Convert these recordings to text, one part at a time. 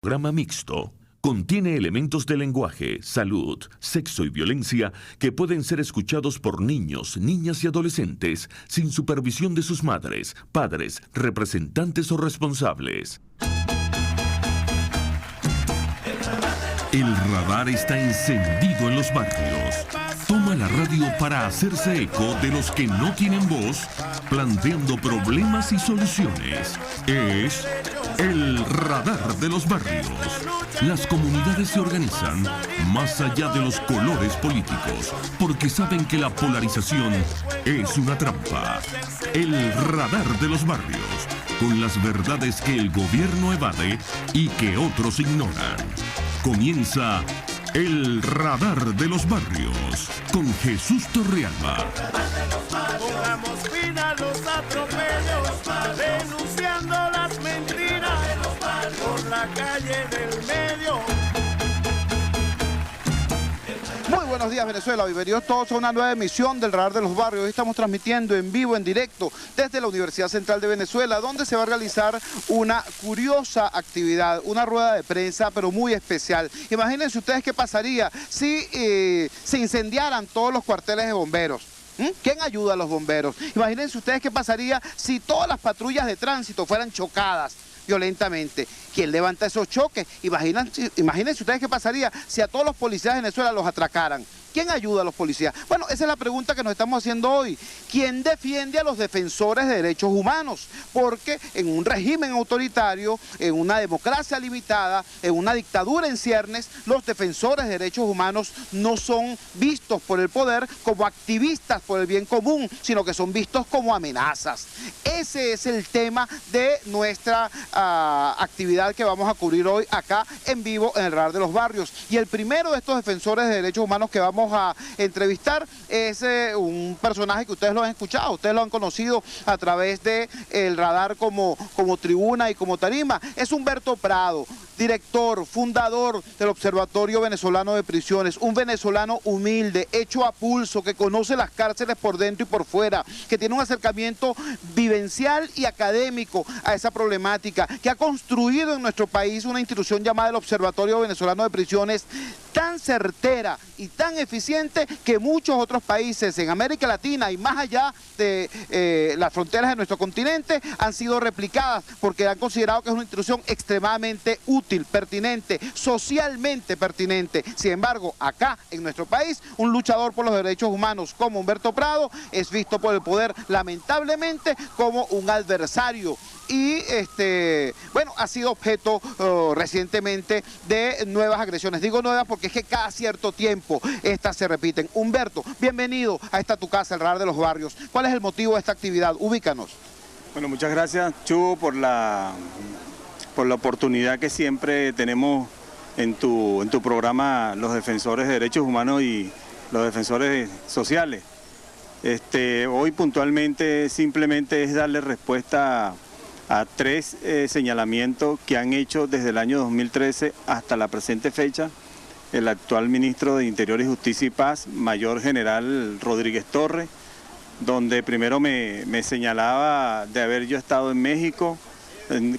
programa mixto. Contiene elementos de lenguaje, salud, sexo y violencia que pueden ser escuchados por niños, niñas y adolescentes sin supervisión de sus madres, padres, representantes o responsables. El radar está encendido en los barrios. Toma la radio para hacerse eco de los que no tienen voz, planteando problemas y soluciones. Es el radar de los barrios. Las comunidades se organizan más allá de los colores políticos, porque saben que la polarización es una trampa. El radar de los barrios, con las verdades que el gobierno evade y que otros ignoran. Comienza el radar de los barrios con Jesús Torrealba. Pongamos fin a los atropellos, denunciando las mentiras por la calle del medio. Muy buenos días, Venezuela. Bienvenidos todos a una nueva emisión del Radar de los Barrios. Hoy estamos transmitiendo en vivo, en directo, desde la Universidad Central de Venezuela, donde se va a realizar una curiosa actividad, una rueda de prensa, pero muy especial. Imagínense ustedes qué pasaría si se incendiaran todos los cuarteles de bomberos. ¿Quién ayuda a los bomberos? Imagínense ustedes qué pasaría si todas las patrullas de tránsito fueran chocadas violentamente. ¿Quién levanta esos choques? Imagínense ustedes qué pasaría si a todos los policías de Venezuela los atracaran. ¿Quién ayuda a los policías? Bueno, esa es la pregunta que nos estamos haciendo hoy. ¿Quién defiende a los defensores de derechos humanos? Porque en un régimen autoritario, en una democracia limitada, en una dictadura en ciernes, los defensores de derechos humanos no son vistos por el poder como activistas por el bien común, sino que son vistos como amenazas. Ese es el tema de nuestra actividad que vamos a cubrir hoy acá en vivo en el Radar de los Barrios. Y el primero de estos defensores de derechos humanos que vamos a entrevistar es un personaje que ustedes lo han escuchado, ustedes lo han conocido a través de el radar como tribuna y como tarima. Es Humberto Prado, director, fundador del Observatorio Venezolano de Prisiones, un venezolano humilde, hecho a pulso, que conoce las cárceles por dentro y por fuera, que tiene un acercamiento vivencial y académico a esa problemática, que ha construido en nuestro país una institución llamada el Observatorio Venezolano de Prisiones, tan certera y tan eficiente que muchos otros países en América Latina y más allá de las fronteras de nuestro continente han sido replicadas porque han considerado que es una institución extremadamente útil, pertinente, socialmente pertinente. Sin embargo, acá en nuestro país, un luchador por los derechos humanos como Humberto Prado es visto por el poder lamentablemente como un adversario y bueno, ha sido objeto recientemente de nuevas agresiones. Digo nuevas porque es que cada cierto tiempo estas se repiten. Humberto, bienvenido a esta tu casa, el Radar de los Barrios. ¿Cuál es el motivo de esta actividad? Ubícanos. Bueno, muchas gracias, Chu, por la oportunidad que siempre tenemos en tu programa, los defensores de derechos humanos y los defensores sociales. Hoy puntualmente simplemente es darle respuesta a tres señalamientos que han hecho desde el año 2013 hasta la presente fecha el actual ministro de Interior y Justicia y Paz, Mayor General Rodríguez Torres, donde primero me señalaba de haber yo estado en México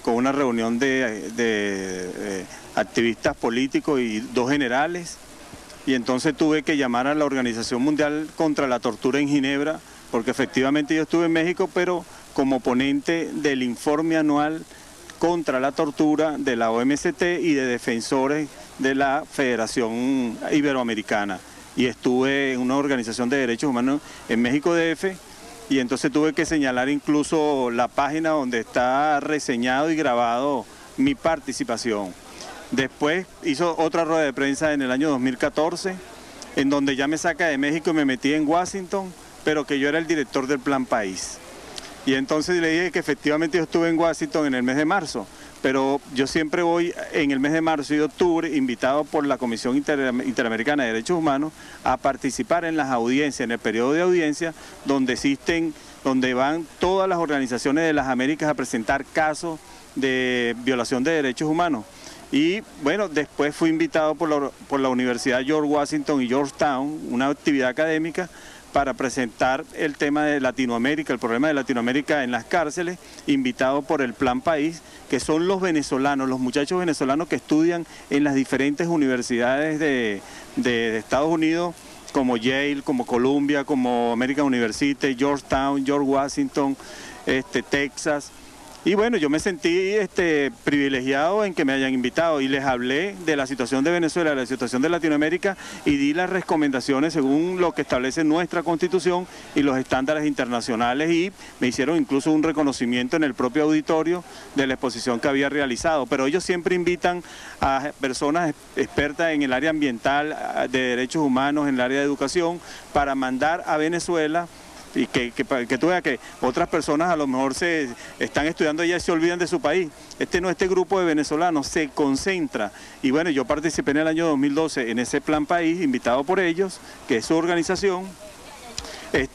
con una reunión de activistas políticos y dos generales, y entonces tuve que llamar a la Organización Mundial contra la Tortura en Ginebra, porque efectivamente yo estuve en México, pero como ponente del informe anual contra la tortura de la OMCT y de defensores de la Federación Iberoamericana. Y estuve en una organización de derechos humanos en México DF, y entonces tuve que señalar incluso la página donde está reseñado y grabado mi participación. Después hizo otra rueda de prensa en el año 2014, en donde ya me saca de México y me metí en Washington, pero que yo era el director del Plan País. Y entonces le dije que efectivamente yo estuve en Washington en el mes de marzo, pero yo siempre voy en el mes de marzo y de octubre, invitado por la Comisión Interamericana de Derechos Humanos, a participar en las audiencias, en el periodo de audiencia, donde van todas las organizaciones de las Américas a presentar casos de violación de derechos humanos. Y bueno, después fui invitado por la Universidad George Washington y Georgetown, una actividad académica, para presentar el tema de Latinoamérica, el problema de Latinoamérica en las cárceles, invitado por el Plan País, que son los venezolanos, los muchachos venezolanos que estudian en las diferentes universidades de Estados Unidos, como Yale, como Columbia, como American University, Georgetown, George Washington, Texas. Y bueno, yo me sentí privilegiado en que me hayan invitado y les hablé de la situación de Venezuela, de la situación de Latinoamérica y di las recomendaciones según lo que establece nuestra Constitución y los estándares internacionales, y me hicieron incluso un reconocimiento en el propio auditorio de la exposición que había realizado. Pero ellos siempre invitan a personas expertas en el área ambiental, de derechos humanos, en el área de educación, para mandar a Venezuela. Y que tú veas que otras personas a lo mejor se están estudiando allá y se olvidan de su país. Este grupo de venezolanos se concentra, y bueno, yo participé en el año 2012 en ese Plan País, invitado por ellos, que es su organización.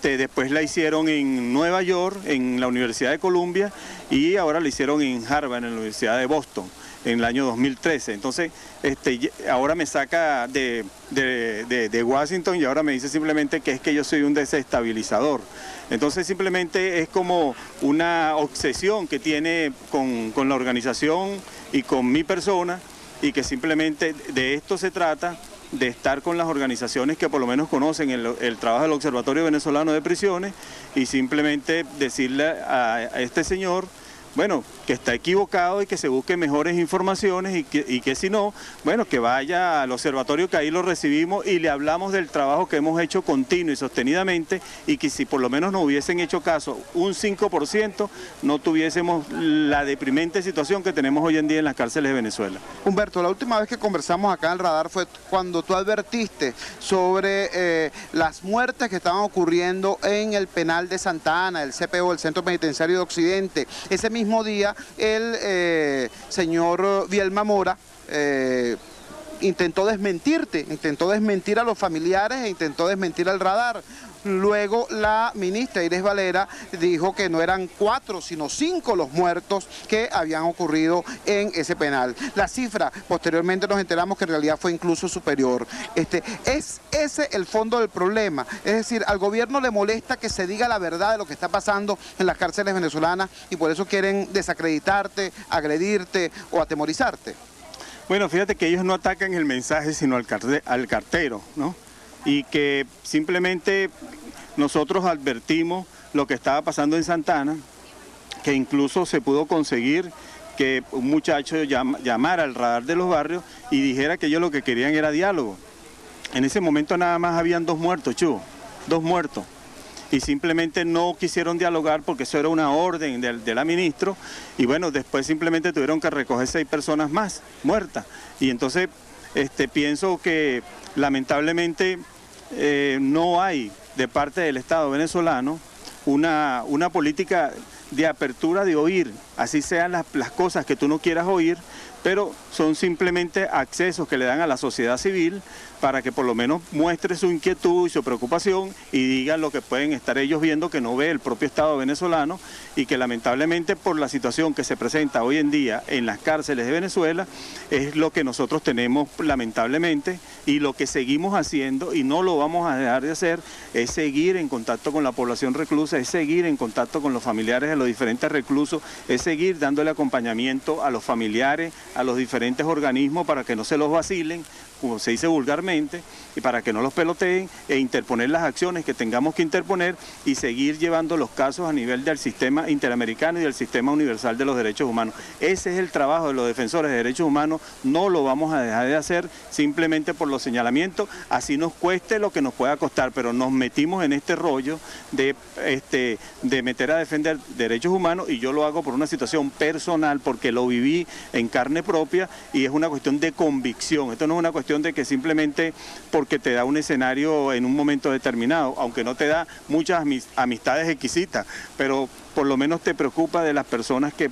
Después la hicieron en Nueva York, en la Universidad de Columbia, y ahora la hicieron en Harvard, en la Universidad de Boston, en el año 2013. Entonces, ahora me saca de Washington y ahora me dice simplemente que es que yo soy un desestabilizador. Entonces simplemente es como una obsesión que tiene con la organización y con mi persona, y que simplemente de esto se trata, de estar con las organizaciones que por lo menos conocen el trabajo del Observatorio Venezolano de Prisiones, y simplemente decirle a este señor, bueno, que está equivocado y que se busque mejores informaciones, y que si no, bueno, que vaya al observatorio, que ahí lo recibimos y le hablamos del trabajo que hemos hecho continuo y sostenidamente, y que si por lo menos nos hubiesen hecho caso un 5%, no tuviésemos la deprimente situación que tenemos hoy en día en las cárceles de Venezuela. Humberto, la última vez que conversamos acá en el radar fue cuando tú advertiste sobre las muertes que estaban ocurriendo en el penal de Santa Ana, el CPO, el Centro Penitenciario de Occidente. Ese mismo día el señor Vielma Mora intentó desmentir a los familiares e intentó desmentir al radar. Luego la ministra Iris Valera dijo que no eran 4 sino 5 los muertos que habían ocurrido en ese penal. La cifra, posteriormente nos enteramos que en realidad fue incluso superior. ¿Es ese el fondo del problema? Es decir, al gobierno le molesta que se diga la verdad de lo que está pasando en las cárceles venezolanas, y por eso quieren desacreditarte, agredirte o atemorizarte. Bueno, fíjate que ellos no atacan el mensaje sino al cartero, ¿no? Y que simplemente nosotros advertimos lo que estaba pasando en Santa Ana, que incluso se pudo conseguir que un muchacho llamara al radar de los barrios y dijera que ellos lo que querían era diálogo. En ese momento nada más habían 2 muertos, Chugo, 2 muertos. Y simplemente no quisieron dialogar porque eso era una orden de la ministra, y bueno, después simplemente tuvieron que recoger 6 personas más muertas. Y entonces pienso que lamentablemente no hay de parte del Estado venezolano una política de apertura de oír, así sean las cosas que tú no quieras oír, pero son simplemente accesos que le dan a la sociedad civil para que por lo menos muestre su inquietud y su preocupación y digan lo que pueden estar ellos viendo que no ve el propio Estado venezolano, y que lamentablemente por la situación que se presenta hoy en día en las cárceles de Venezuela es lo que nosotros tenemos lamentablemente, y lo que seguimos haciendo y no lo vamos a dejar de hacer es seguir en contacto con la población reclusa, es seguir en contacto con los familiares de los diferentes reclusos, es seguir dándole acompañamiento a los familiares, a los diferentes organismos para que no se los vacilen, como se dice vulgarmente, y para que no los peloteen, e interponer las acciones que tengamos que interponer y seguir llevando los casos a nivel del sistema interamericano y del sistema universal de los derechos humanos. Ese es el trabajo de los defensores de derechos humanos, no lo vamos a dejar de hacer simplemente por los señalamientos, así nos cueste lo que nos pueda costar, pero nos metimos en este rollo de meter a defender derechos humanos, y yo lo hago por una situación personal, porque lo viví en carne propia, y es una cuestión de convicción. Esto no es una cuestión de que simplemente porque te da un escenario en un momento determinado, aunque no te da muchas amistades exquisitas, pero por lo menos te preocupa de las personas que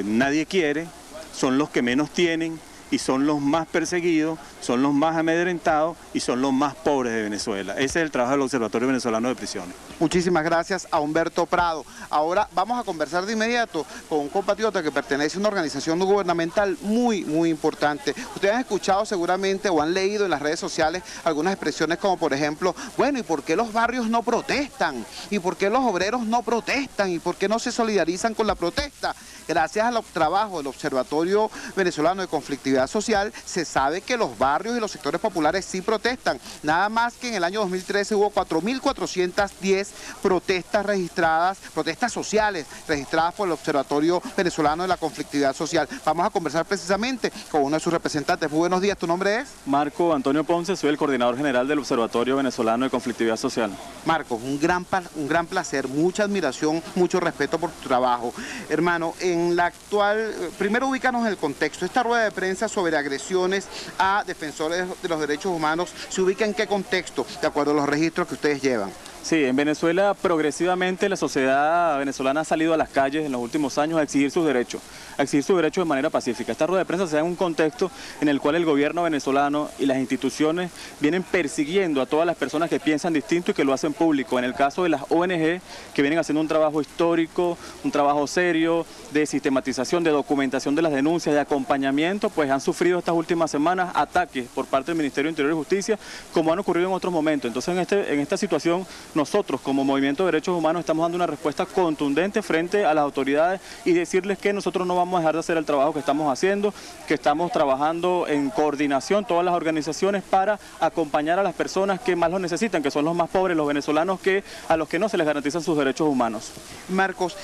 nadie quiere, son los que menos tienen, y son los más perseguidos, son los más amedrentados y son los más pobres de Venezuela. Ese es el trabajo del Observatorio Venezolano de Prisiones. Muchísimas gracias a Humberto Prado. Ahora vamos a conversar de inmediato con un compatriota que pertenece a una organización no gubernamental muy importante. Ustedes han escuchado seguramente o han leído en las redes sociales algunas expresiones como por ejemplo, bueno, ¿y por qué los barrios no protestan? ¿Y por qué los obreros no protestan? ¿Y por qué no se solidarizan con la protesta? Gracias al trabajo del Observatorio Venezolano de Conflictividad Social, se sabe que los barrios y los sectores populares sí protestan. Nada más que en el año 2013 hubo 4.410 protestas registradas, protestas sociales registradas por el Observatorio Venezolano de la Conflictividad Social. Vamos a conversar precisamente con uno de sus representantes. Muy buenos días, ¿tu nombre es? Marco Antonio Ponce, soy el coordinador general del Observatorio Venezolano de Conflictividad Social. Marcos, un gran placer, mucha admiración, mucho respeto por tu trabajo. Hermano, en la actual, primero ubícanos en el contexto, esta rueda de prensa sobre agresiones a defensores de los derechos humanos, ¿se ubica en qué contexto, de acuerdo a los registros que ustedes llevan? Sí, en Venezuela progresivamente la sociedad venezolana ha salido a las calles en los últimos años a exigir sus derechos de manera pacífica. Esta rueda de prensa se da en un contexto en el cual el gobierno venezolano y las instituciones vienen persiguiendo a todas las personas que piensan distinto y que lo hacen público. En el caso de las ONG, que vienen haciendo un trabajo histórico, un trabajo serio, de sistematización, de documentación de las denuncias, de acompañamiento, pues han sufrido estas últimas semanas ataques por parte del Ministerio de Interior y Justicia, como han ocurrido en otros momentos. Entonces en esta situación nosotros como Movimiento de Derechos Humanos estamos dando una respuesta contundente frente a las autoridades y decirles que nosotros no vamos a dejar de hacer el trabajo que estamos haciendo, que estamos trabajando en coordinación todas las organizaciones para acompañar a las personas que más lo necesitan, que son los más pobres, los venezolanos a los que no se les garantizan sus derechos humanos. Marcos,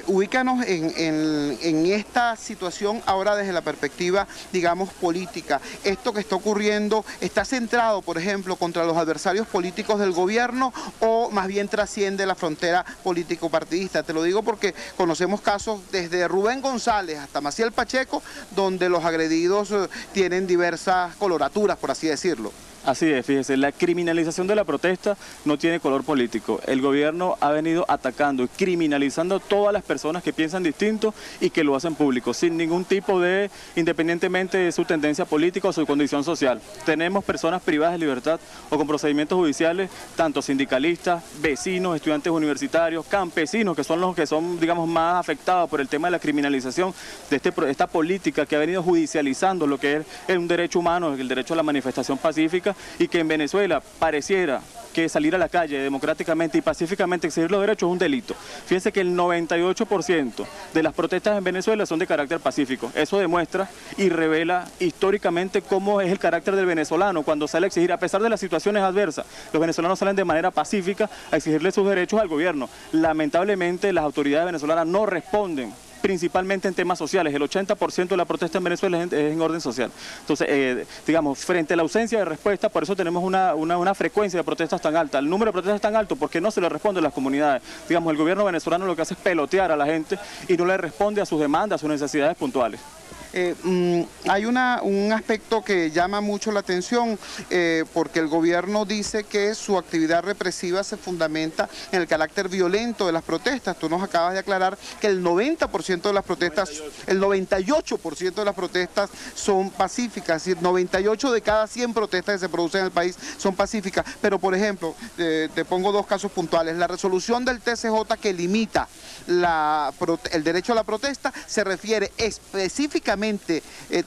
ubícanos en esta situación ahora desde la perspectiva, digamos, política. Esto que está ocurriendo, ¿está centrado, por ejemplo, contra los adversarios políticos del gobierno o más bien trasciende la frontera político-partidista? Te lo digo porque conocemos casos desde Rubén González hasta Maciel Pacheco, donde los agredidos tienen diversas coloraturas, por así decirlo. Así es, fíjese, la criminalización de la protesta no tiene color político. El gobierno ha venido atacando y criminalizando a todas las personas que piensan distinto y que lo hacen público, sin ningún tipo de, independientemente de su tendencia política o su condición social. Tenemos personas privadas de libertad o con procedimientos judiciales, tanto sindicalistas, vecinos, estudiantes universitarios, campesinos, que son los que son, digamos, más afectados por el tema de la criminalización de esta política que ha venido judicializando lo que es un derecho humano, el derecho a la manifestación pacífica, y que en Venezuela pareciera que salir a la calle democráticamente y pacíficamente exigir los derechos es un delito. Fíjense que el 98% de las protestas en Venezuela son de carácter pacífico. Eso demuestra y revela históricamente cómo es el carácter del venezolano cuando sale a exigir, a pesar de las situaciones adversas, los venezolanos salen de manera pacífica a exigirle sus derechos al gobierno. Lamentablemente las autoridades venezolanas no responden, principalmente en temas sociales. El 80% de la protesta en Venezuela es en orden social. Entonces, digamos, frente a la ausencia de respuesta, por eso tenemos una frecuencia de protestas tan alta. El número de protestas es tan alto porque no se le responde a las comunidades. Digamos, el gobierno venezolano lo que hace es pelotear a la gente y no le responde a sus demandas, a sus necesidades puntuales. Hay un aspecto que llama mucho la atención porque el gobierno dice que su actividad represiva se fundamenta en el carácter violento de las protestas. Tú nos acabas de aclarar que el 90% de las protestas, el 98% de las protestas son pacíficas, es decir, 98 de cada 100 protestas que se producen en el país son pacíficas. Pero, por ejemplo, te pongo dos casos puntuales. La resolución del TCJ que limita el derecho a la protesta se refiere específicamente,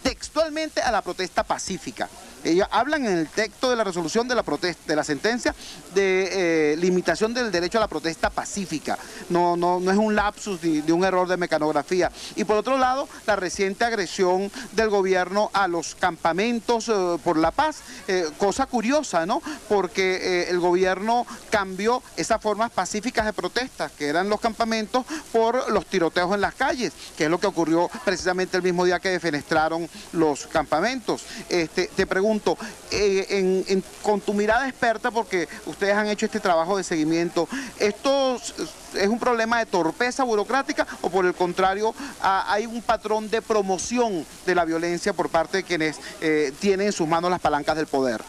textualmente a la protesta pacífica. Ellos hablan en el texto de la resolución de la protesta, de la sentencia, de limitación del derecho a la protesta pacífica. No es un lapsus de un error de mecanografía. Y por otro lado, la reciente agresión del gobierno a los campamentos por la paz, cosa curiosa, ¿no? Porque el gobierno cambió esas formas pacíficas de protestas, que eran los campamentos, por los tiroteos en las calles, que es lo que ocurrió precisamente el mismo día que defenestraron los campamentos. Te pregunto, con tu mirada experta, porque ustedes han hecho este trabajo de seguimiento, ¿esto es un problema de torpeza burocrática o por el contrario hay un patrón de promoción de la violencia por parte de quienes tienen en sus manos las palancas del poder?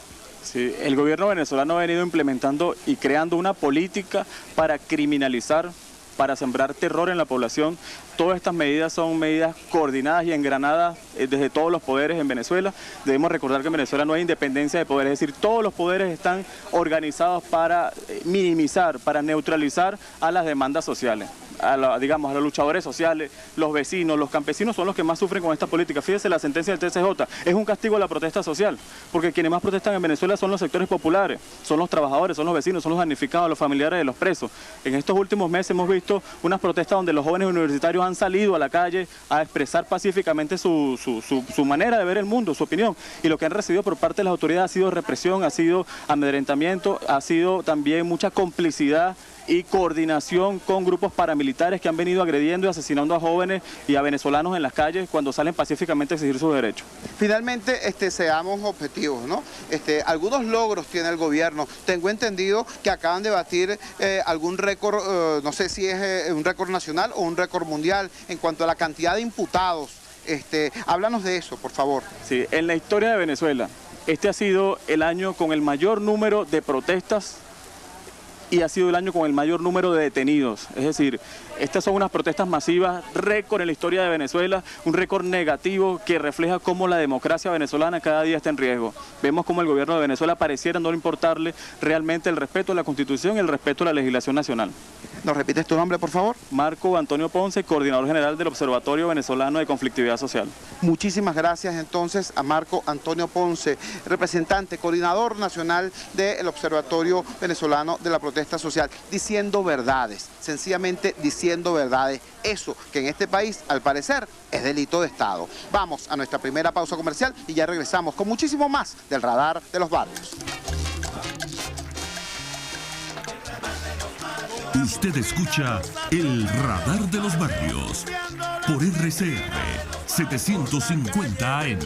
Sí, el gobierno venezolano ha venido implementando y creando una política para criminalizar para sembrar terror en la población. Todas estas medidas son medidas coordinadas y engranadas desde todos los poderes en Venezuela. Debemos recordar que en Venezuela no hay independencia de poderes, es decir, todos los poderes están organizados para minimizar, para neutralizar a las demandas sociales. A los luchadores sociales, los vecinos, los campesinos son los que más sufren con esta política. Fíjese la sentencia del TCJ, es un castigo a la protesta social, porque quienes más protestan en Venezuela son los sectores populares, son los trabajadores, son los vecinos, son los damnificados, los familiares de los presos. En estos últimos meses hemos visto unas protestas donde los jóvenes universitarios han salido a la calle a expresar pacíficamente su manera de ver el mundo, su opinión, y lo que han recibido por parte de las autoridades ha sido represión, ha sido amedrentamiento, ha sido también mucha complicidad y coordinación con grupos paramilitares que han venido agrediendo y asesinando a jóvenes y a venezolanos en las calles cuando salen pacíficamente a exigir sus derechos. Finalmente, seamos objetivos, ¿no? Algunos logros tiene el gobierno. Tengo entendido que acaban de batir algún récord, no sé si es un récord nacional o un récord mundial en cuanto a la cantidad de imputados. Háblanos de eso, por favor. Sí, en la historia de Venezuela, este ha sido el año con el mayor número de protestas y ha sido el año con el mayor número de detenidos. Es decir, estas son unas protestas masivas, récord en la historia de Venezuela, un récord negativo que refleja cómo la democracia venezolana cada día está en riesgo. Vemos cómo el gobierno de Venezuela pareciera no importarle realmente el respeto a la Constitución y el respeto a la legislación nacional. ¿Nos repites tu nombre, por favor? Marco Antonio Ponce, coordinador general del Observatorio Venezolano de Conflictividad Social. Muchísimas gracias entonces a Marco Antonio Ponce, representante, coordinador nacional del Observatorio Venezolano de la Protesta Social, diciendo verdades, sencillamente diciendo verdades. Eso que en este país, al parecer, es delito de Estado. Vamos a nuestra primera pausa comercial y ya regresamos con muchísimo más del Radar de los Barrios. Usted escucha el Radar de los Barrios por RCR 750 AM.